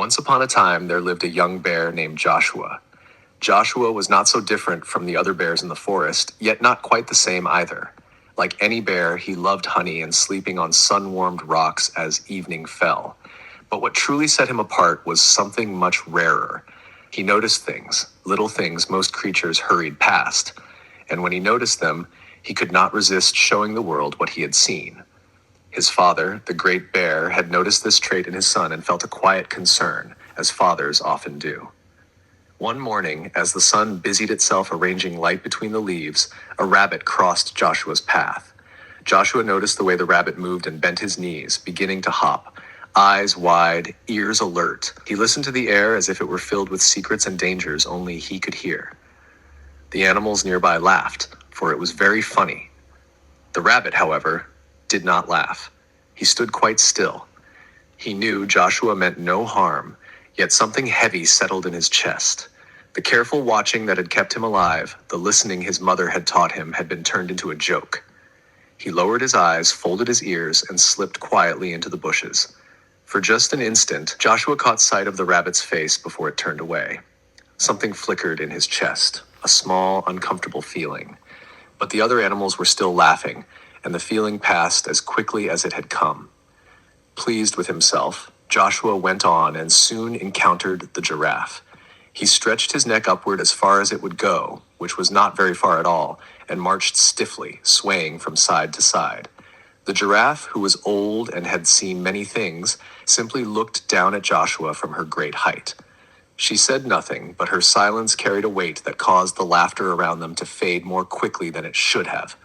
Once upon a time, there lived a young bear named Joshua. Joshua was not so different from the other bears in the forest, yet not quite the same either. Like any bear, he loved honey and sleeping on sun-warmed rocks as evening fell. But what truly set him apart was something much rarer. He noticed things, little things most creatures hurried past. And when he noticed them, he could not resist showing the world what he had seen. His father, the great bear, had noticed this trait in his son and felt a quiet concern, as fathers often do. One morning, as the sun busied itself arranging light between the leaves, a rabbit crossed Joshua's path. Joshua noticed the way the rabbit moved and bent his knees, beginning to hop, eyes wide, ears alert. He listened to the air as if it were filled with secrets and dangers only he could hear. The animals nearby laughed, for it was very funny. The rabbit, however, did not laugh. He stood quite still. He knew Joshua meant no harm, yet something heavy settled in his chest. The careful watching that had kept him alive, the listening his mother had taught him, had been turned into a joke. He lowered his eyes, folded his ears, and slipped quietly into the bushes. For just an instant, Joshua caught sight of the rabbit's face before it turned away. Something flickered in his chest, a small, uncomfortable feeling. But the other animals were still laughing, and the feeling passed as quickly as it had come. Pleased with himself, Joshua went on and soon encountered the giraffe. He stretched his neck upward as far as it would go, which was not very far at all, and marched stiffly, swaying from side to side. The giraffe, who was old and had seen many things, simply looked down at Joshua from her great height. She said nothing, but her silence carried a weight that caused the laughter around them to fade more quickly than it should have.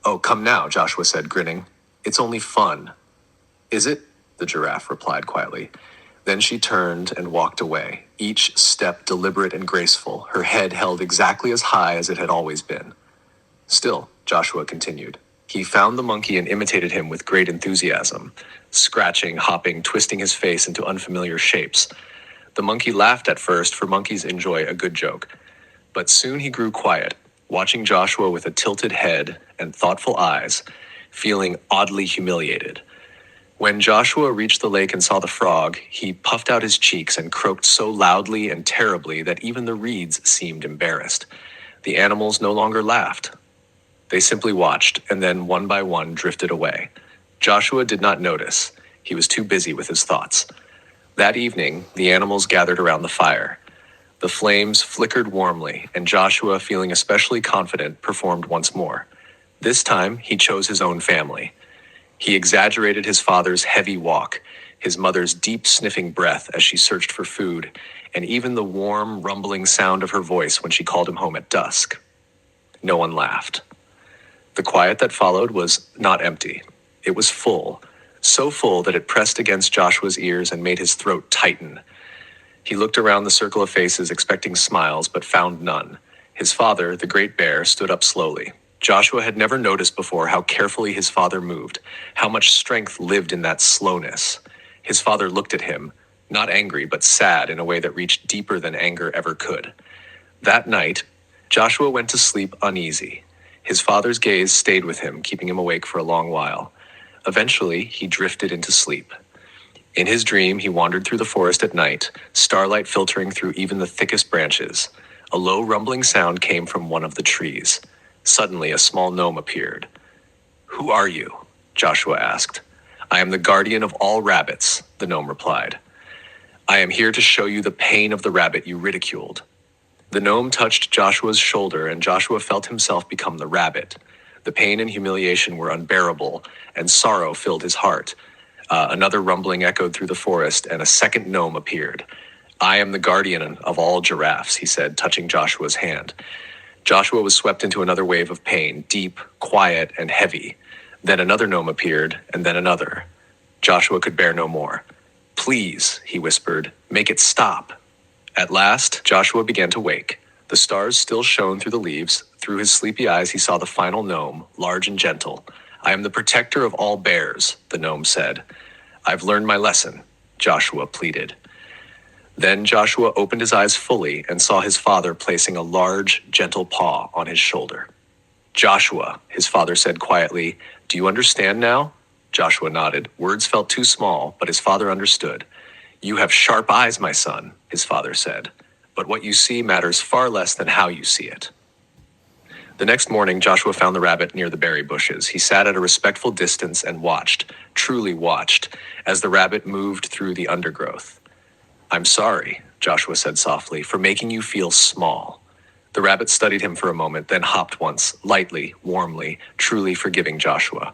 "Oh, come now," Joshua said, grinning. "It's only fun." "Is it?" the giraffe replied quietly. Then she turned and walked away, each step deliberate and graceful, her head held exactly as high as it had always been. "Still," Joshua continued. He found the monkey and imitated him with great enthusiasm, scratching, hopping, twisting his face into unfamiliar shapes. The monkey laughed at first, for monkeys enjoy a good joke. But soon he grew quiet, watching Joshua with a tilted head and thoughtful eyes, feeling oddly humiliated. When Joshua reached the lake and saw the frog, he puffed out his cheeks and croaked so loudly and terribly that even the reeds seemed embarrassed. The animals no longer laughed. They simply watched, and then one by one drifted away. Joshua did not notice. He was too busy with his thoughts. That evening, the animals gathered around the fire. The flames flickered warmly, and Joshua, feeling especially confident, performed once more. This time, he chose his own family. He exaggerated his father's heavy walk, his mother's deep sniffing breath as she searched for food, and even the warm, rumbling sound of her voice when she called him home at dusk. No one laughed. The quiet that followed was not empty. It was full, so full that it pressed against Joshua's ears and made his throat tighten. He looked around the circle of faces, expecting smiles, but found none. His father, the great bear, stood up slowly. Joshua had never noticed before how carefully his father moved, how much strength lived in that slowness. His father looked at him, not angry, but sad in a way that reached deeper than anger ever could. That night, Joshua went to sleep uneasy. His father's gaze stayed with him, keeping him awake for a long while. Eventually, he drifted into sleep. In his dream, he wandered through the forest at night, starlight filtering through even the thickest branches. A low rumbling sound came from one of the trees. Suddenly, a small gnome appeared. "Who are you?" Joshua asked. "I am the guardian of all rabbits," the gnome replied. "I am here to show you the pain of the rabbit you ridiculed." The gnome touched Joshua's shoulder, and Joshua felt himself become the rabbit. The pain and humiliation were unbearable, and sorrow filled his heart. Another rumbling echoed through the forest, and a second gnome appeared. "I am the guardian of all giraffes," he said, touching Joshua's hand. Joshua was swept into another wave of pain, deep, quiet, and heavy. Then another gnome appeared, and then another. Joshua could bear no more. "Please," he whispered, "make it stop." At last, Joshua began to wake. The stars still shone through the leaves. Through his sleepy eyes, he saw the final gnome, large and gentle. "I am the protector of all bears," the gnome said. "I've learned my lesson," Joshua pleaded. Then Joshua opened his eyes fully and saw his father placing a large, gentle paw on his shoulder. "Joshua," his father said quietly, "do you understand now?" Joshua nodded. Words felt too small, but his father understood. "You have sharp eyes, my son," his father said, "but what you see matters far less than how you see it." The next morning, Joshua found the rabbit near the berry bushes. He sat at a respectful distance and watched, truly watched, as the rabbit moved through the undergrowth. "I'm sorry," Joshua said softly, "for making you feel small." The rabbit studied him for a moment, then hopped once, lightly, warmly, truly forgiving Joshua.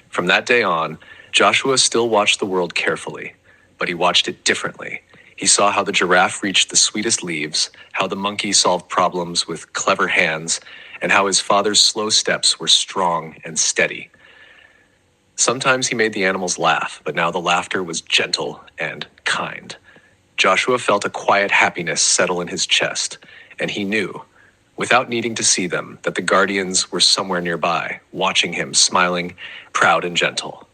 From that day on, Joshua still watched the world carefully, but he watched it differently. He saw how the giraffe reached the sweetest leaves, how the monkey solved problems with clever hands, and how his father's slow steps were strong and steady. Sometimes he made the animals laugh, but now the laughter was gentle and kind. Joshua felt a quiet happiness settle in his chest, and he knew, without needing to see them, that the guardians were somewhere nearby, watching him, smiling, proud and gentle.